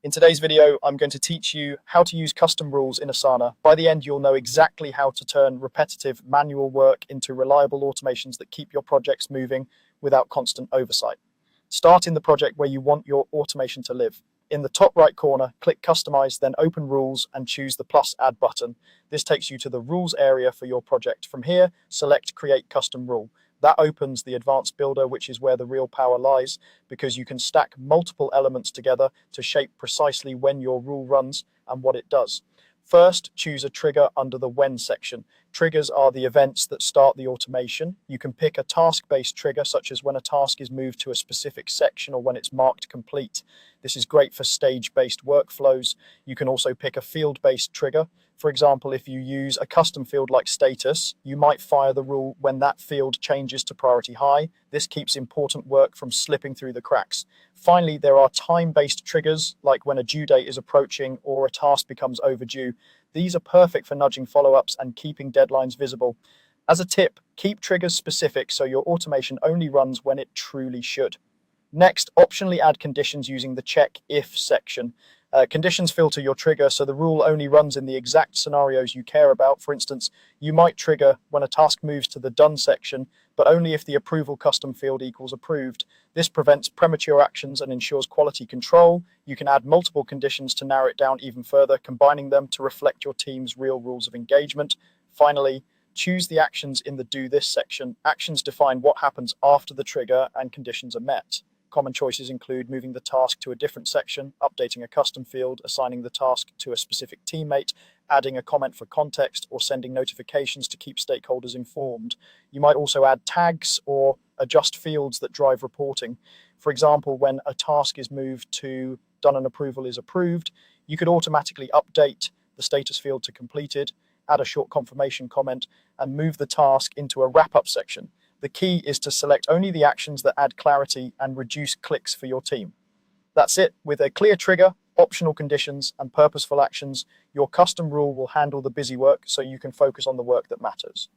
In today's video, I'm going to teach you how to use custom rules in Asana. By the end, you'll know exactly how to turn repetitive manual work into reliable automations that keep your projects moving without constant oversight. Start in the project where you want your automation to live. In the top right corner, click Customize, then Open Rules and choose the plus Add button. This takes you to the rules area for your project. From here, select Create Custom Rule. That opens the advanced builder, which is where the real power lies, because you can stack multiple elements together to shape precisely when your rule runs and what it does. First, choose a trigger under the When section. Triggers are the events that start the automation. You can pick a task-based trigger, such as when a task is moved to a specific section or when it's marked complete. This is great for stage-based workflows. You can also pick a field-based trigger. For example, if you use a custom field like status, you might fire the rule when that field changes to priority high. This keeps important work from slipping through the cracks. Finally, there are time-based triggers, like when a due date is approaching or a task becomes overdue. These are perfect for nudging follow-ups and keeping deadlines visible. As a tip, keep triggers specific so your automation only runs when it truly should. Next, optionally add conditions using the check if section. Conditions filter your trigger so the rule only runs in the exact scenarios you care about. For instance, you might trigger when a task moves to the done section, but only if the approval custom field equals approved. This prevents premature actions and ensures quality control. You can add multiple conditions to narrow it down even further, combining them to reflect your team's real rules of engagement. Finally, choose the actions in the Do This section. Actions define what happens after the trigger and conditions are met. Common choices include moving the task to a different section, updating a custom field, assigning the task to a specific teammate, adding a comment for context, or sending notifications to keep stakeholders informed. You might also add tags or adjust fields that drive reporting. For example, when a task is moved to Done and Approval is Approved, you could automatically update the status field to Completed, add a short confirmation comment, and move the task into a wrap-up section. The key is to select only the actions that add clarity and reduce clicks for your team. That's it. With a clear trigger, optional conditions, and purposeful actions, your custom rule will handle the busy work so you can focus on the work that matters.